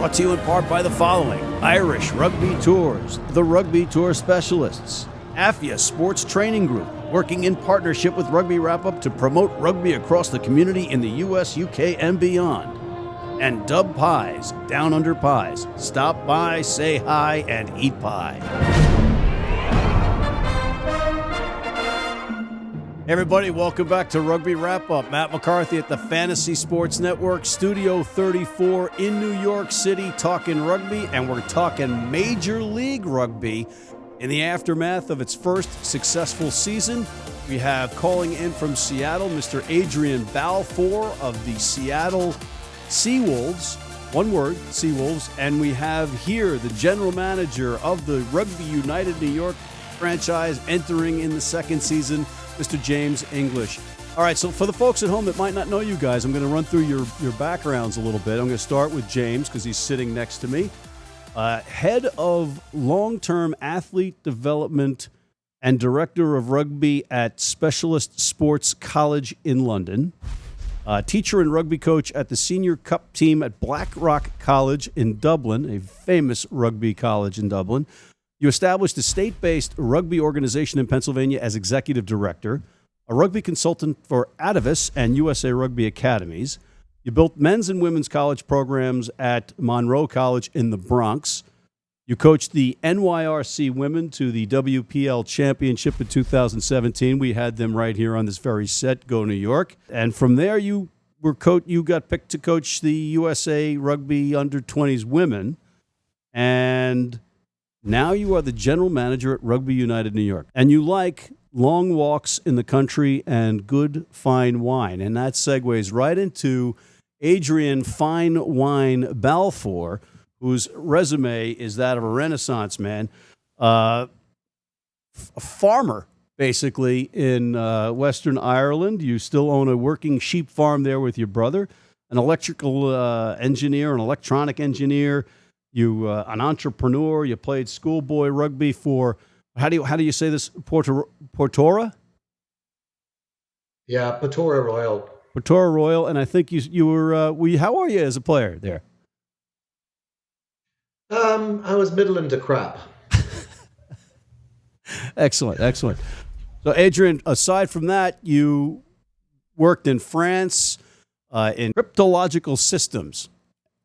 Brought to you in part by the following: Irish Rugby Tours, the Rugby Tour Specialists, AFIA Sports Training Group, working in partnership with Rugby Wrap-Up to promote rugby across the community in the U.S., UK, and beyond. And Dub Pies, Down Under Pies. Stop by, say hi, and eat pie. Hey everybody, welcome back to Rugby Wrap-Up. Matt McCarthy at the Fantasy Sports Network, Studio 34 in New York City, talking rugby, and we're talking Major League Rugby. In the aftermath of its first successful season, we have calling in from Seattle, Mr. Adrian Balfour of the Seattle Seawolves. One word, Seawolves. And we have here the general manager of the Rugby United New York franchise entering in the second season, Mr. James English. All right, so for the folks at home that might not know you guys, I'm going to run through your backgrounds a little bit. I'm going to start with James because he's sitting next to me. Head of long-term athlete development and director of rugby at Specialist Sports College in London. Teacher and rugby coach at the Senior Cup team at Blackrock College in Dublin, a famous rugby college in Dublin. You established a state-based rugby organization in Pennsylvania as executive director, a rugby consultant for Atavis and USA Rugby Academies. You built men's and women's college programs at Monroe College in the Bronx. You coached the NYRC women to the WPL championship in 2017. We had them right here on this very set, Go New York. And from there, you got picked to coach the USA Rugby under-20s women. And now you are the general manager at Rugby United New York. And you like long walks in the country and good, fine wine. And that segues right into Adrian Fine Wine Balfour, whose resume is that of a Renaissance man. A farmer, basically, in Western Ireland. You still own a working sheep farm there with your brother. An electrical engineer, an electronic engineer. You an entrepreneur. You played schoolboy rugby for, how do you say this, Portora? Yeah, Portora Royal. Portora Royal, and I think you were how are you as a player there? I was middling to crap. Excellent. So, Adrian, aside from that, you worked in France in cryptological systems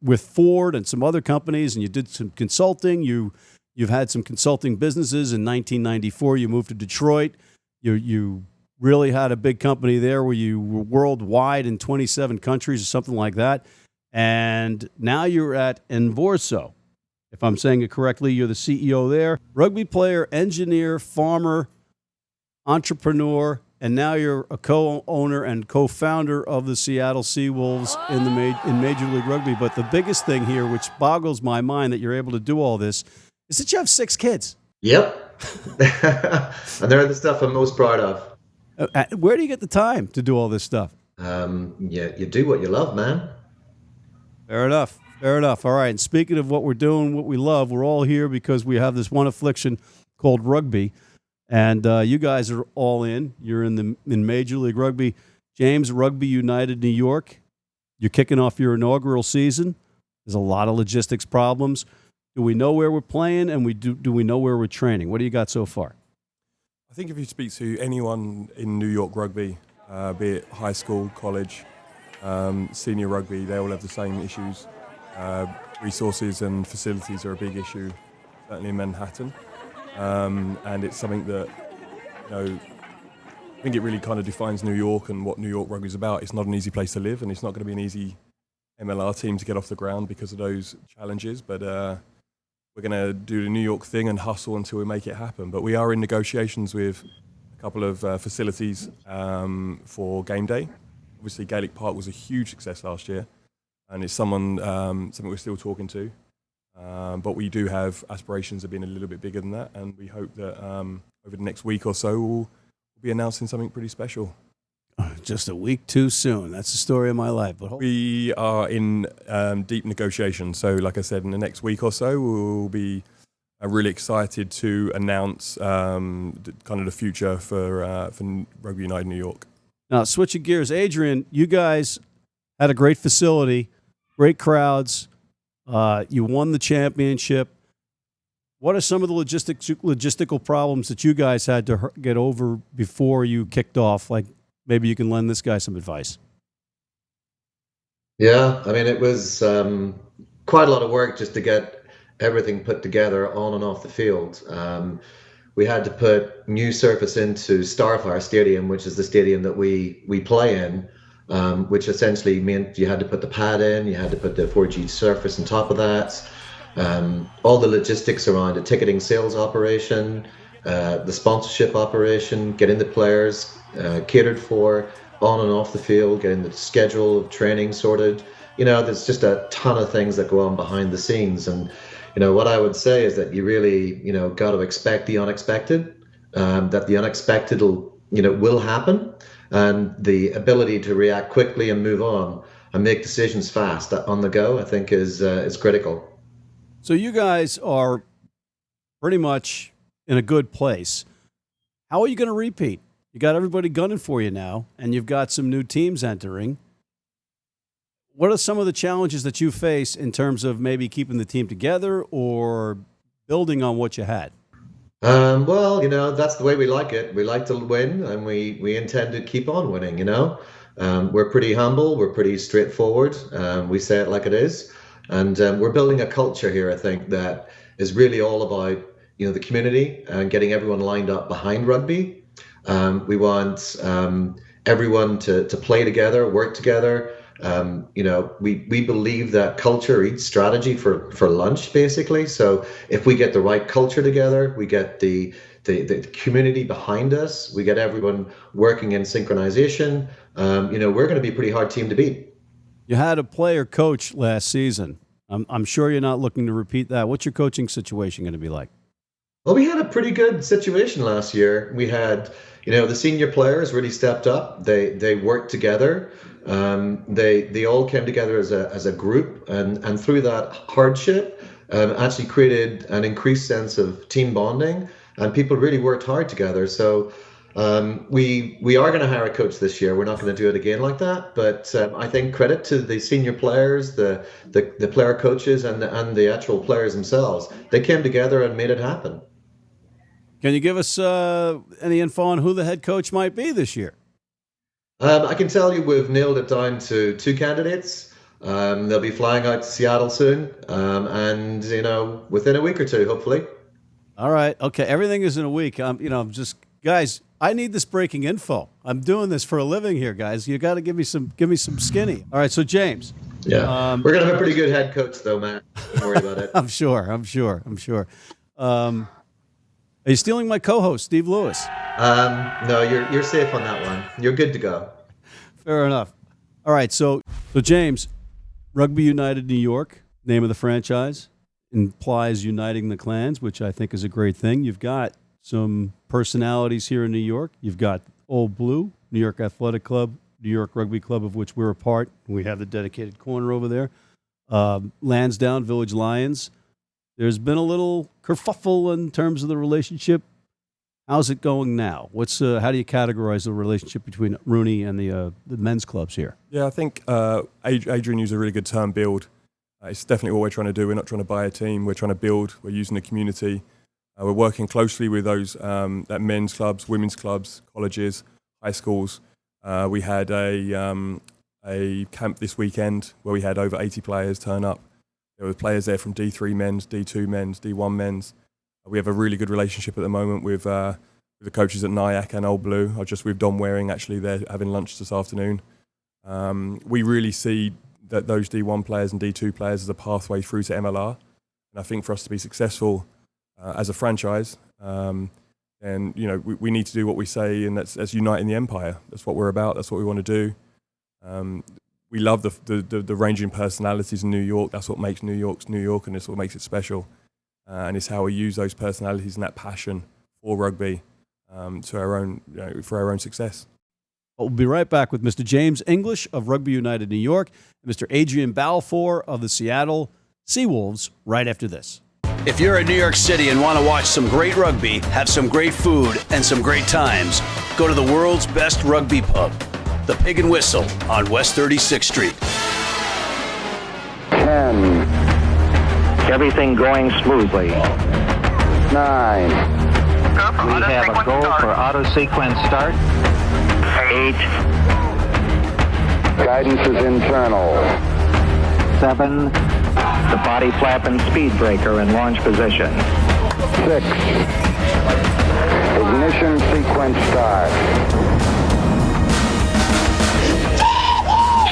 with Ford and some other companies, and you did some consulting. You've had some consulting businesses. In 1994, you moved to Detroit. You really had a big company there where you were worldwide in 27 countries or something like that. And now you're at Envorso. If I'm saying it correctly, you're the CEO there. Rugby player, engineer, farmer, entrepreneur, and now you're a co-owner and co-founder of the Seattle Seawolves in Major League Rugby. But the biggest thing here, which boggles my mind that you're able to do all this, is that you have 6 kids. Yep. And they're the stuff I'm most proud of. Where do you get the time to do all this stuff? You do what you love, man. Fair enough. All right. And speaking of what we're doing, what we love, we're all here because we have this one affliction called rugby. And you guys are all in. You're in Major League Rugby. James, Rugby United New York. You're kicking off your inaugural season. There's a lot of logistics problems. Do we know where we're playing, and do we know where we're training? What do you got so far? I think if you speak to anyone in New York rugby, be it high school, college, senior rugby, they all have the same issues. Resources and facilities are a big issue, certainly in Manhattan. And it's something that, I think it really kind of defines New York and what New York rugby is about. It's not an easy place to live, and it's not going to be an easy MLR team to get off the ground because of those challenges. But we're going to do the New York thing and hustle until we make it happen. But we are in negotiations with a couple of facilities for game day. Obviously, Gaelic Park was a huge success last year, and it's something we're still talking to. But we do have aspirations of being a little bit bigger than that, and we hope that over the next week or so we'll be announcing something pretty special. Just a week too soon. That's the story of my life. But we are in deep negotiations. So, like I said, in the next week or so, we'll be really excited to announce kind of the future for Rugby United New York. Now, switching gears, Adrian, you guys had a great facility, great crowds. You won the championship. What are some of the logistical problems that you guys had to get over before you kicked off? Like, maybe you can lend this guy some advice. Yeah, I mean, it was quite a lot of work just to get everything put together on and off the field. We had to put new surface into Starfire Stadium, which is the stadium that we play in, which essentially meant you had to put the pad in, you had to put the 4G surface on top of that. All the logistics around the ticketing sales operation, the sponsorship operation, getting the players catered for on and off the field, getting the schedule of training sorted. There's just a ton of things that go on behind the scenes. And, what I would say is that you really, got to expect the unexpected, that the unexpected will happen. And the ability to react quickly and move on and make decisions fast on the go, I think is critical. So you guys are pretty much in a good place. How are you going to repeat? You got everybody gunning for you now, and you've got some new teams entering. What are some of the challenges that you face in terms of maybe keeping the team together or building on what you had? Well, that's the way we like it. We like to win, and we intend to keep on winning, We're pretty humble. We're pretty straightforward. We say it like it is. And we're building a culture here, I think, that is really all about, the community and getting everyone lined up behind rugby. We want everyone to play together, work together. We believe that culture eats strategy for lunch, basically. So if we get the right culture together, we get the community behind us, we get everyone working in synchronization, we're going to be a pretty hard team to beat. You had a player coach last season. I'm sure you're not looking to repeat that. What's your coaching situation going to be like? Well, we had a pretty good situation last year. We had, the senior players really stepped up. They worked together. They all came together as a group, and through that hardship, actually created an increased sense of team bonding, and people really worked hard together. So we are going to hire a coach this year. We're not going to do it again like that, but I think credit to the senior players, the player coaches, and the actual players themselves. They came together and made it happen. Can you give us any info on who the head coach might be this year? I can tell you we've nailed it down to 2 candidates. They'll be flying out to Seattle soon, and within a week or 2, hopefully. All right. Okay. Everything is in a week. Guys, I need this breaking info. I'm doing this for a living here, guys. You got to give me some skinny. All right. So James. Yeah. We're gonna have a pretty good head coach, though, Matt. Don't worry about it. I'm sure. Are you stealing my co-host, Steve Lewis? No, you're safe on that one. You're good to go. Fair enough. All right, so James, Rugby United New York, name of the franchise, implies uniting the clans, which I think is a great thing. You've got some personalities here in New York. You've got Old Blue, New York Athletic Club, New York Rugby Club, of which we're a part. We have the dedicated corner over there. Lansdowne, Village Lions. There's been a little kerfuffle in terms of the relationship. How's it going now? How do you categorize the relationship between RUNY and the men's clubs here? Yeah, I think Adrian used a really good term, build. It's definitely what we're trying to do. We're not trying to buy a team. We're trying to build. We're using the community. We're working closely with those that men's clubs, women's clubs, colleges, high schools. We had a camp this weekend where we had over 80 players turn up. There were players there from D3 men's, D2 men's, D1 men's. We have a really good relationship at the moment with the coaches at Nyack and Old Blue. I was just with Don Waring, actually. They're having lunch this afternoon. We really see that those D1 players and D2 players as a pathway through to MLR. And I think for us to be successful as a franchise, and we need to do what we say, and that's uniting the empire. That's what we're about. That's what we want to do. We love the ranging personalities in New York. That's what makes New York New York, and it's what makes it special. And it's how we use those personalities and that passion for rugby to our own, for our own success. We'll be right back with Mr. James English of Rugby United New York and Mr. Adrian Balfour of the Seattle Seawolves right after this. If you're in New York City and want to watch some great rugby, have some great food, and some great times, go to the world's best rugby pub, the Pig and Whistle on West 36th Street. 10, Everything going smoothly. 9. We have a go for auto sequence start. 8. Guidance is internal. 7. The body flap and speed breaker in launch position. 6. Ignition sequence start.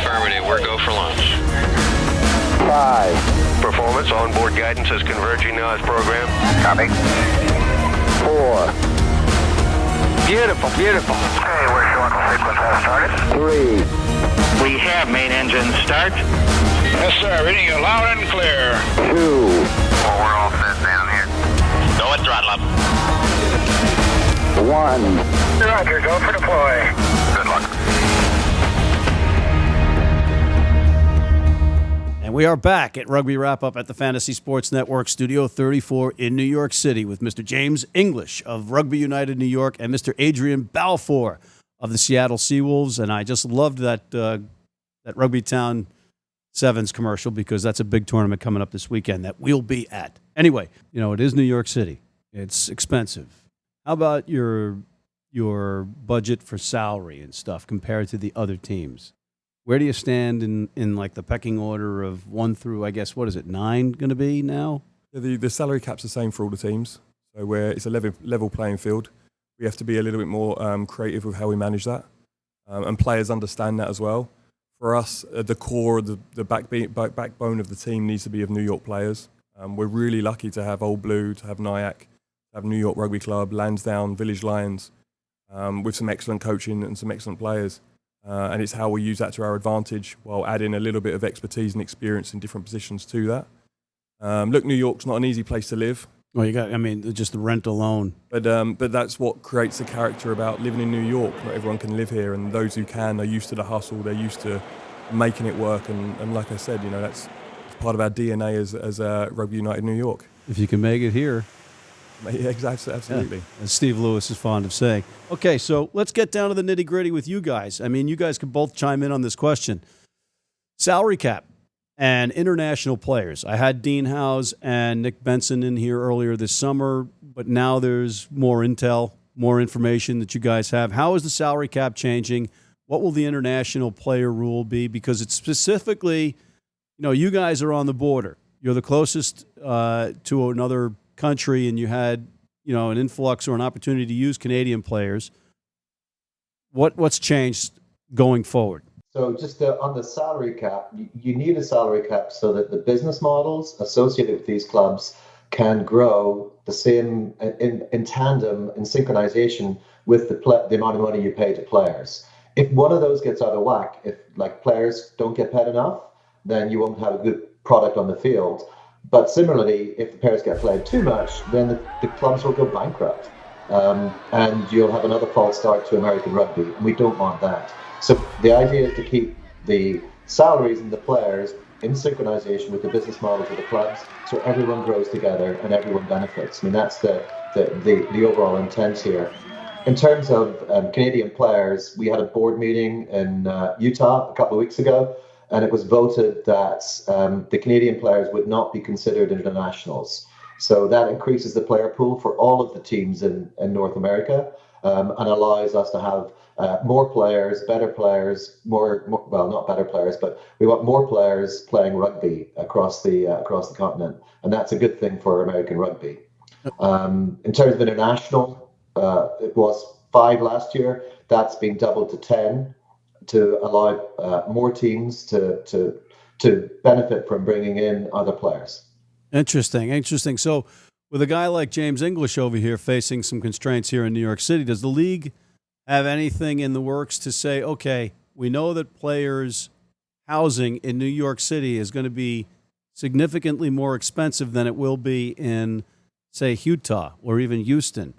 Affirmative, we're go for launch. 5. Performance, onboard guidance is converging now as programmed. Copy. 4. Beautiful, beautiful. Okay, we're showing the sequence has started. 3. We have main engine start. Yes, sir. Reading you loud and clear. 2. Well, we're all set down here. Go and throttle up. 1. Roger, go for deploy. Good luck. And we are back at Rugby Wrap-Up at the Fantasy Sports Network, Studio 34 in New York City with Mr. James English of Rugby United New York and Mr. Adrian Balfour of the Seattle Seawolves. And I just loved that Rugby Town Sevens commercial because that's a big tournament coming up this weekend that we'll be at. Anyway, it is New York City. It's expensive. How about your budget for salary and stuff compared to the other teams? Where do you stand in like the pecking order of 1 through, I guess, what is it, 9 going to be now? The salary cap's the same for all the teams. So it's a level playing field. We have to be a little bit more creative with how we manage that. And players understand that as well. For us, the core, the backbone of the team needs to be of New York players. We're really lucky to have Old Blue, to have Nyack, to have New York Rugby Club, Lansdowne, Village Lions, with some excellent coaching and some excellent players. And it's how we use that to our advantage while adding a little bit of expertise and experience in different positions to that. Look, New York's not an easy place to live. Well, just the rent alone. But that's what creates the character about living in New York. Not everyone can live here, and those who can are used to the hustle. They're used to making it work. And like I said, that's part of our DNA as Rugby United New York. If you can make it here. Yeah, absolutely. Yeah, as Steve Lewis is fond of saying. Okay, so let's get down to the nitty-gritty with you guys. You guys can both chime in on this question. Salary cap and international players. I had Dean Howes and Nick Benson in here earlier this summer, but now there's more intel, more information that you guys have. How is the salary cap changing? What will the international player rule be? Because it's specifically, you guys are on the border. You're the closest to another country, and you had an influx or an opportunity to use Canadian players. What's changed going forward? So just on the salary cap, you need a salary cap so that the business models associated with these clubs can grow the same in tandem, in synchronization with the amount of money you pay to players. If one of those gets out of whack, if players don't get paid enough, then you won't have a good product on the field. But similarly, if the players get played too much, then the clubs will go bankrupt. And you'll have another false start to American rugby. And we don't want that. So the idea is to keep the salaries and the players in synchronization with the business models of the clubs, so everyone grows together and everyone benefits. That's the overall intent here. In terms of Canadian players, we had a board meeting in Utah a couple of weeks ago, and it was voted that the Canadian players would not be considered internationals. So that increases the player pool for all of the teams in North America, and allows us to have more players, better players, well, not better players, but we want more players playing rugby across the continent, and that's a good thing for American rugby. In terms of international, it was 5 last year. That's been doubled to 10 to allow more teams to benefit from bringing in other players. Interesting. So with a guy like James English over here facing some constraints here in New York City, does the league have anything in the works to say, okay, we know that players' housing in New York City is going to be significantly more expensive than it will be in, say, Utah or even Houston?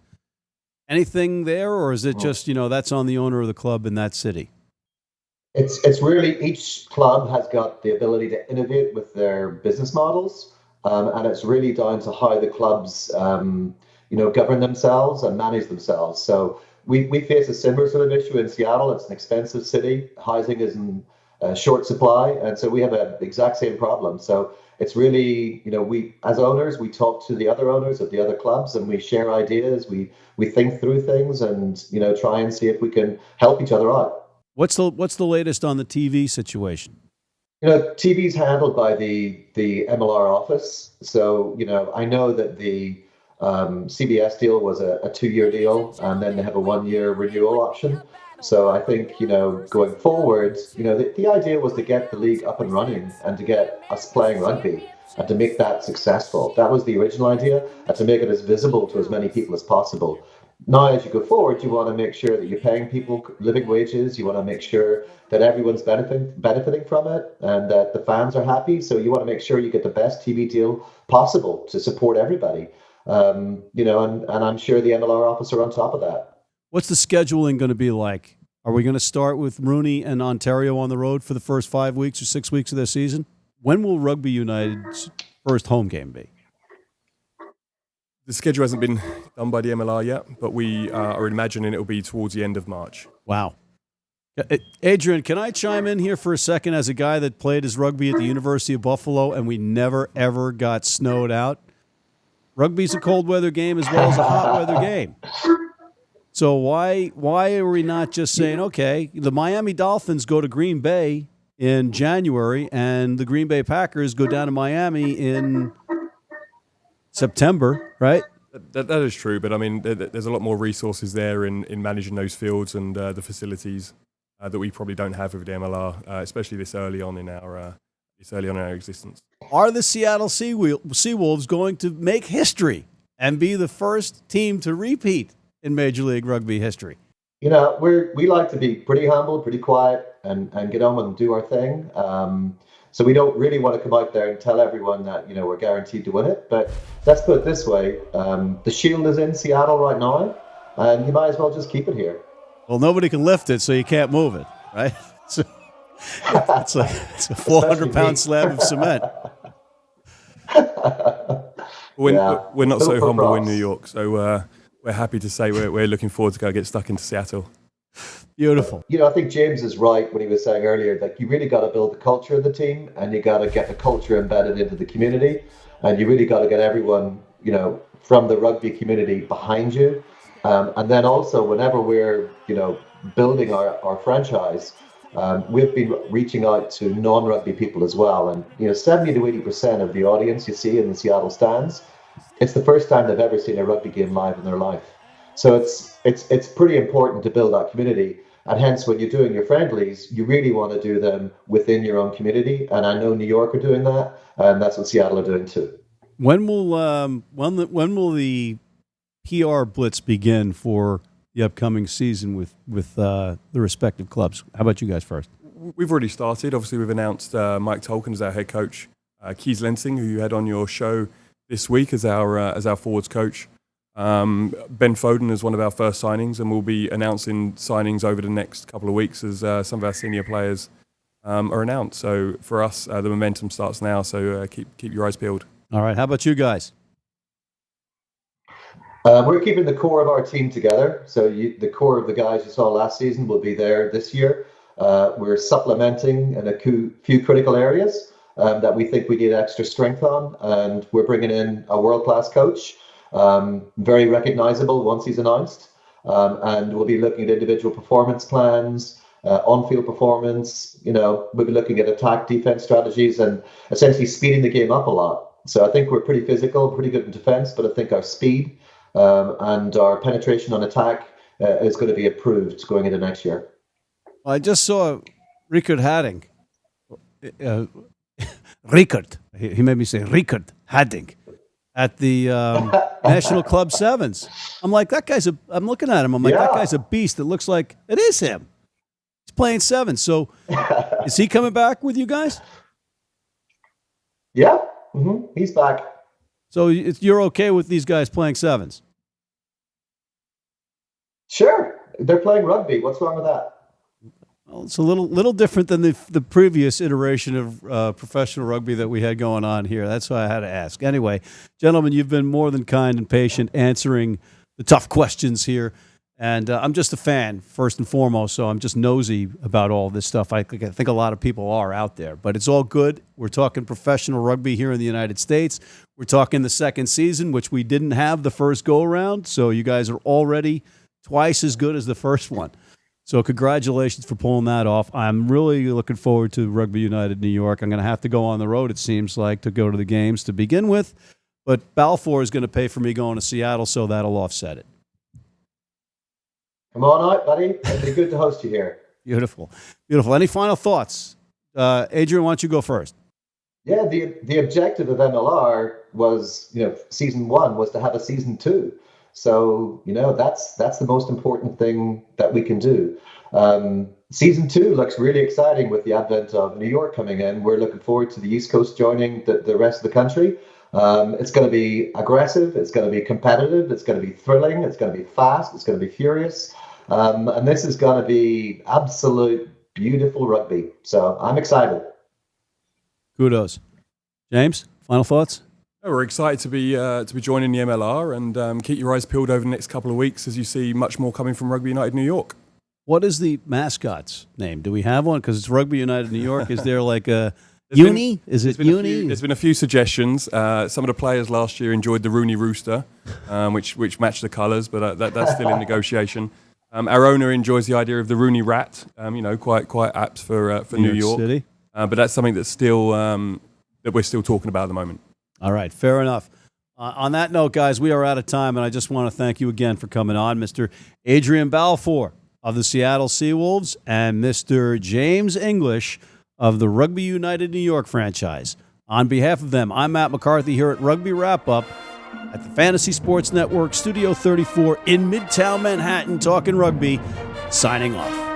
Anything there, or is it just, that's on the owner of the club in that city? It's really, each club has got the ability to innovate with their business models, and it's really down to how the clubs, govern themselves and manage themselves. So we face a similar sort of issue in Seattle. It's an expensive city. Housing short supply, and so we have the exact same problem. So it's really, we as owners, we talk to the other owners of the other clubs, and we share ideas. We think through things, and try and see if we can help each other out. What's the latest on the TV situation? TV is handled by the MLR office. So I know that the CBS deal was a 2-year deal, and then they have a 1-year renewal option. So I think, going forward, the idea was to get the league up and running and to get us playing rugby and to make that successful. That was the original idea, and to make it as visible to as many people as possible. Now, as you go forward, you want to make sure that you're paying people living wages. You want to make sure that everyone's benefiting from it and that the fans are happy. So you want to make sure you get the best TV deal possible to support everybody. And I'm sure the MLR office are on top of that. What's the scheduling going to be like? Are we going to start with RUNY and Ontario on the road for the first 5 weeks or 6 weeks of their season? When will Rugby United's first home game be? The schedule hasn't been done by the MLR yet, but we are imagining it will be towards the end of March. Wow. Adrian, can I chime in here for a second as a guy that played his rugby at the University of Buffalo and we never, ever got snowed out? Rugby's a cold weather game as well as a hot weather game. So why are we not just saying, okay, the Miami Dolphins go to Green Bay in January and the Green Bay Packers go down to Miami in September, right? That is true, but I mean, there's a lot more resources there in managing those fields and the facilities that we probably don't have with the MLR, especially this early on in our existence. Are the Seattle Seawolves going to make history and be the first team to repeat in Major League Rugby history? We like to be pretty humble, pretty quiet, and get on and do our thing. So we don't really want to come out there and tell everyone that we're guaranteed to win it. But let's put it this way: the Shield is in Seattle right now, and you might as well just keep it here. Well, nobody can lift it, so you can't move it, right? So it's a 400-pound slab of cement. We're not so humble in New York, so we're happy to say we're looking forward to go get stuck into Seattle. Beautiful. I think James is right when he was saying earlier that you really got to build the culture of the team, and you got to get the culture embedded into the community, and you really got to get everyone, from the rugby community behind you. And then also, whenever we're, building our franchise, we've been reaching out to non-rugby people as well. And 70 to 80% of the audience you see in the Seattle stands, it's the first time they've ever seen a rugby game live in their life. So it's pretty important to build that community. And hence, when you're doing your friendlies, you really want to do them within your own community. And I know New York are doing that, and that's what Seattle are doing too. When will the PR blitz begin for the upcoming season with the respective clubs? How about you guys first? We've already started. Obviously, we've announced Mike Tolkien as our head coach, Keys Lensing, who you had on your show this week as our forwards coach. Ben Foden is one of our first signings, and we'll be announcing signings over the next couple of weeks as some of our senior players are announced. So for us, the momentum starts now. So keep your eyes peeled. All right. How about you guys? We're keeping the core of our team together. So the core of the guys you saw last season will be there this year. We're supplementing in a few critical areas that we think we need extra strength on. And we're bringing in a world-class coach, very recognizable once he's announced. And we'll be looking at individual performance plans, on-field performance. We'll be looking at attack defense strategies and essentially speeding the game up a lot. So I think we're pretty physical, pretty good in defense, but I think our speed and our penetration on attack is going to be improved going into next year. Well, I just saw Rickard Hadding. Rickard. He made me say Rickard Hadding at the National Club Sevens. I'm like, I'm looking at him. I'm like, That guy's a beast. It looks like it is him. He's playing sevens. So is he coming back with you guys? Yeah, he's back. So you're okay with these guys playing sevens? Sure. They're playing rugby. What's wrong with that? Well, it's a little different than the previous iteration of professional rugby that we had going on here. That's why I had to ask. Anyway, gentlemen, you've been more than kind and patient answering the tough questions here. And I'm just a fan, first and foremost, so I'm just nosy about all this stuff. I think a lot of people are out there. But it's all good. We're talking professional rugby here in the United States. We're talking the second season, which we didn't have the first go-around, so you guys are already twice as good as the first one. So congratulations for pulling that off. I'm really looking forward to Rugby United New York. I'm going to have to go on the road, it seems like, to go to the games to begin with. But Balfour is going to pay for me going to Seattle, so that'll offset it. Come on out, buddy. It'd be good to host you here. Beautiful. Beautiful. Any final thoughts? Adrian, why don't you go first? Yeah, the objective of MLR was, season 1 was to have a season 2. So, that's the most important thing that we can do. Season 2 looks really exciting with the advent of New York coming in. We're looking forward to the East Coast joining the rest of the country. It's going to be aggressive. It's going to be competitive. It's going to be thrilling. It's going to be fast. It's going to be furious. And this is going to be absolute beautiful rugby. So I'm excited. Kudos. James, final thoughts? We're excited to be joining the MLR and keep your eyes peeled over the next couple of weeks as you see much more coming from Rugby United New York. What is the mascot's name? Do we have one? Because it's Rugby United New York. Is there like a Uni? There's been a few suggestions. Some of the players last year enjoyed the RUNY rooster, which matched the colours, but that's still in negotiation. Our owner enjoys the idea of the RUNY rat. Quite apt for New York City. But that's something that's still that we're still talking about at the moment. All right, fair enough. On that note, guys, we are out of time, and I just want to thank you again for coming on, Mr. Adrian Balfour of the Seattle Seawolves and Mr. James English of the Rugby United New York franchise. On behalf of them, I'm Matt McCarthy here at Rugby Wrap-Up at the Fantasy Sports Network, Studio 34 in Midtown Manhattan, talking rugby, signing off.